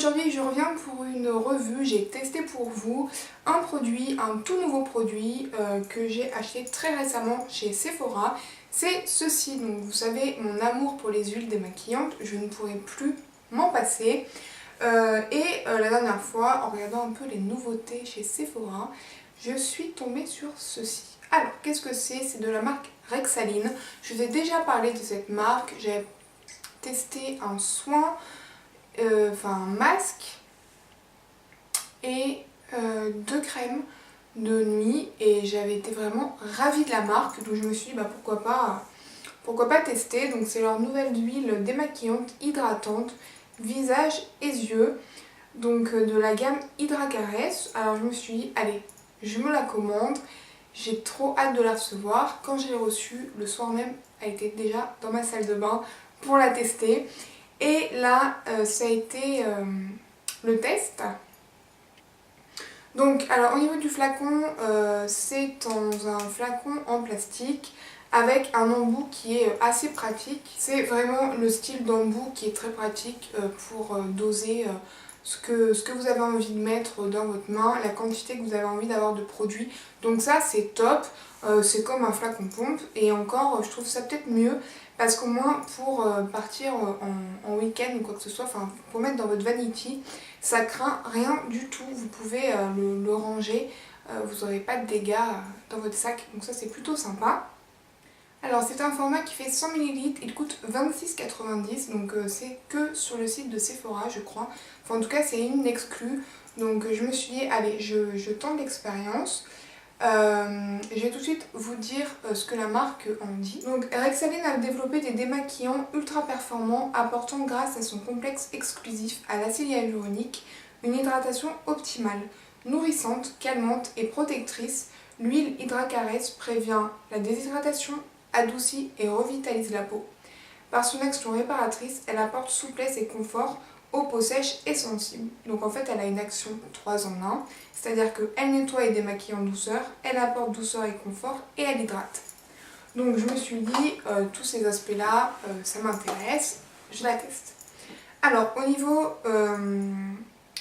Aujourd'hui je reviens pour une revue. J'ai testé pour vous un produit, un tout nouveau produit que j'ai acheté très récemment chez Sephora. C'est ceci, donc vous savez mon amour pour les huiles démaquillantes, je ne pourrais plus m'en passer. La dernière fois, en regardant un peu les nouveautés chez Sephora, je suis tombée sur ceci. Alors qu'est-ce que c'est? C'est de la marque Rexaline. Je vous ai déjà parlé de cette marque, j'ai testé un soin, un masque et deux crèmes de nuit et j'avais été vraiment ravie de la marque, donc je me suis dit pourquoi pas tester. Donc c'est leur nouvelle huile démaquillante hydratante visage et yeux, donc de la gamme Hydra Caress. Alors je me suis dit allez, je me la commande, j'ai trop hâte de la recevoir. Quand je l'ai reçue, le soir même, elle était déjà dans ma salle de bain pour la tester. Et là, ça a été le test. Donc, alors au niveau du flacon, c'est dans un flacon en plastique avec un embout qui est assez pratique. C'est vraiment le style d'embout qui est très pratique pour doser ce que vous avez envie de mettre dans votre main, la quantité que vous avez envie d'avoir de produits. Donc ça c'est top, c'est comme un flacon pompe et encore je trouve ça peut-être mieux parce qu'au moins pour partir en week-end ou quoi que ce soit, enfin pour mettre dans votre vanity, ça craint rien du tout, vous pouvez le ranger, vous n'aurez pas de dégâts dans votre sac, donc ça c'est plutôt sympa. Alors c'est un format qui fait 100 ml, il coûte 26,90 €, donc c'est que sur le site de Sephora je crois. Enfin en tout cas c'est une exclue, donc je me suis dit allez je tente l'expérience. Je vais tout de suite vous dire ce que la marque en dit. Donc Rexaline a développé des démaquillants ultra performants apportant grâce à son complexe exclusif à l'acide hyaluronique une hydratation optimale, nourrissante, calmante et protectrice. L'huile Hydra Caress prévient la déshydratation, adoucit et revitalise la peau. Par son action réparatrice, elle apporte souplesse et confort aux peaux sèches et sensibles. Donc en fait elle a une action 3 en 1, c'est-à-dire qu'elle nettoie et démaquille en douceur, elle apporte douceur et confort et elle hydrate. Donc je me suis dit tous ces aspects là ça m'intéresse, je la teste. Alors au niveau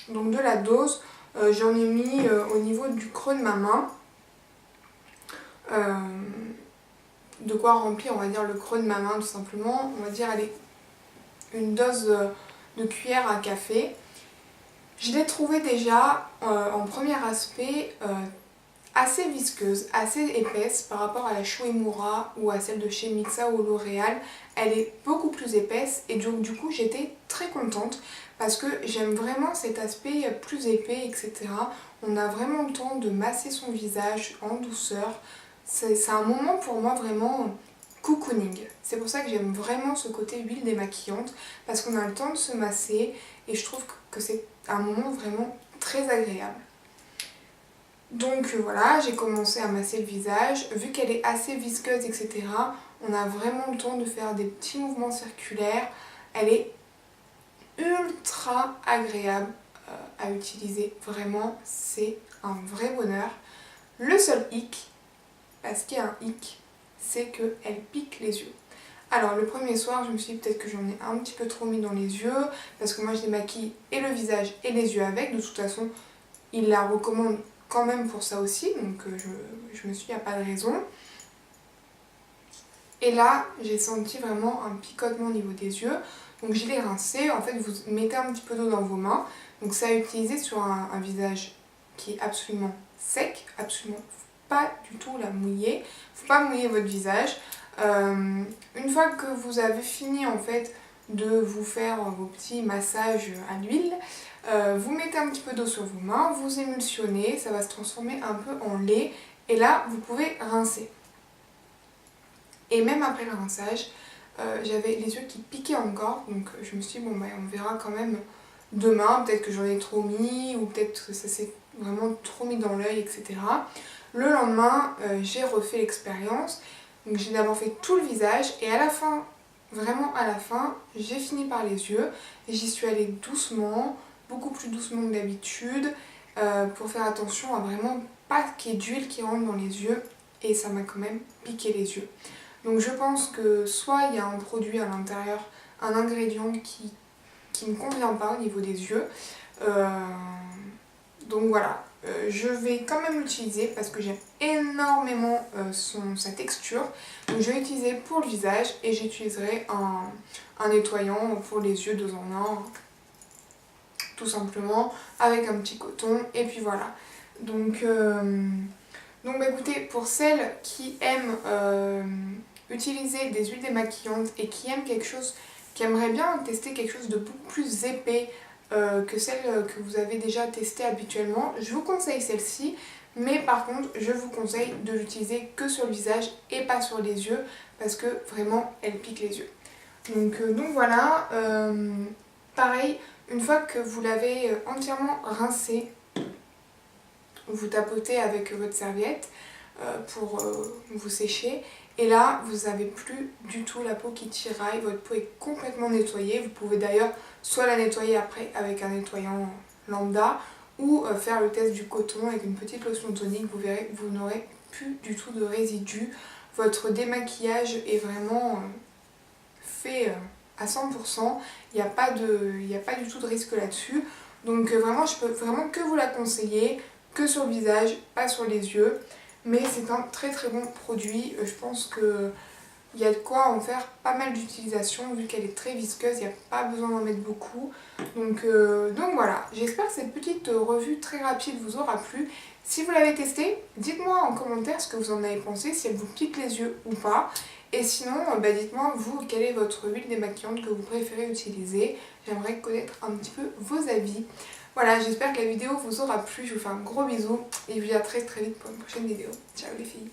donc de la dose, j'en ai mis au niveau du creux de ma main. De quoi remplir on va dire le creux de ma main tout simplement, on va dire allez, une dose de cuillère à café. Je l'ai trouvée déjà en premier aspect assez visqueuse, assez épaisse par rapport à la Shu Uemura ou à celle de chez Mixa ou L'Oréal. Elle est beaucoup plus épaisse et donc du coup j'étais très contente parce que j'aime vraiment cet aspect plus épais, etc. On a vraiment le temps de masser son visage en douceur. C'est un moment pour moi vraiment cocooning. C'est pour ça que j'aime vraiment ce côté huile démaquillante parce qu'on a le temps de se masser et je trouve que c'est un moment vraiment très agréable. Donc voilà, j'ai commencé à masser le visage. Vu qu'elle est assez visqueuse, etc., on a vraiment le temps de faire des petits mouvements circulaires. Elle est ultra agréable à utiliser. Vraiment, c'est un vrai bonheur. Le seul hic, parce qu'il y a un hic, c'est qu'elle pique les yeux. Alors le premier soir je me suis dit peut-être que j'en ai un petit peu trop mis dans les yeux parce que moi je démaquille et le visage et les yeux avec, de toute façon il la recommande quand même pour ça aussi, donc je me suis dit il n'y a pas de raison. Et là j'ai senti vraiment un picotement au niveau des yeux, donc je l'ai rincé. En fait vous mettez un petit peu d'eau dans vos mains, donc ça à utiliser sur un visage qui est absolument sec, absolument pas du tout la mouiller, faut pas mouiller votre visage. Une fois que vous avez fini en fait de vous faire vos petits massages à l'huile, vous mettez un petit peu d'eau sur vos mains, vous émulsionnez, ça va se transformer un peu en lait et là vous pouvez rincer. Et même après le rinçage, j'avais les yeux qui piquaient encore, donc je me suis dit bon bah on verra quand même demain, peut-être que j'en ai trop mis ou peut-être que ça s'est vraiment trop mis dans l'œil, etc. Le lendemain, j'ai refait l'expérience. Donc j'ai d'abord fait tout le visage et à la fin, vraiment à la fin, j'ai fini par les yeux. Et j'y suis allée doucement, beaucoup plus doucement que d'habitude, pour faire attention à vraiment pas qu'il y ait d'huile qui rentre dans les yeux. Et ça m'a quand même piqué les yeux. Donc je pense que soit il y a un produit à l'intérieur, un ingrédient qui qui ne convient pas au niveau des yeux. Donc voilà, je vais quand même l'utiliser parce que j'aime énormément sa texture. Donc je vais l'utiliser pour le visage et j'utiliserai un nettoyant pour les yeux 2 en 1, tout simplement, avec un petit coton et puis voilà. Donc bah écoutez, pour celles qui aiment utiliser des huiles démaquillantes et qui aiment quelque chose, qui aimeraient bien tester quelque chose de beaucoup plus épais que celle que vous avez déjà testée habituellement, je vous conseille celle-ci, mais par contre je vous conseille de l'utiliser que sur le visage et pas sur les yeux parce que vraiment elle pique les yeux. Donc voilà, pareil, une fois que vous l'avez entièrement rincé, vous tapotez avec votre serviette pour vous sécher. Et là, vous n'avez plus du tout la peau qui tiraille, votre peau est complètement nettoyée. Vous pouvez d'ailleurs soit la nettoyer après avec un nettoyant lambda ou faire le test du coton avec une petite lotion tonique. Vous verrez, vous n'aurez plus du tout de résidus. Votre démaquillage est vraiment fait à 100%. Il n'y a pas du tout de risque là-dessus. Donc vraiment, je peux vraiment que vous la conseiller, que sur le visage, pas sur les yeux. Mais c'est un très très bon produit, je pense qu'il y a de quoi en faire pas mal d'utilisation vu qu'elle est très visqueuse, il n'y a pas besoin d'en mettre beaucoup. Donc voilà, j'espère que cette petite revue très rapide vous aura plu. Si vous l'avez testée, dites-moi en commentaire ce que vous en avez pensé, si elle vous pique les yeux ou pas. Et sinon, dites-moi vous, quelle est votre huile démaquillante que vous préférez utiliser. J'aimerais connaître un petit peu vos avis. Voilà, j'espère que la vidéo vous aura plu, je vous fais un gros bisou et je vous dis à très très vite pour une prochaine vidéo. Ciao les filles!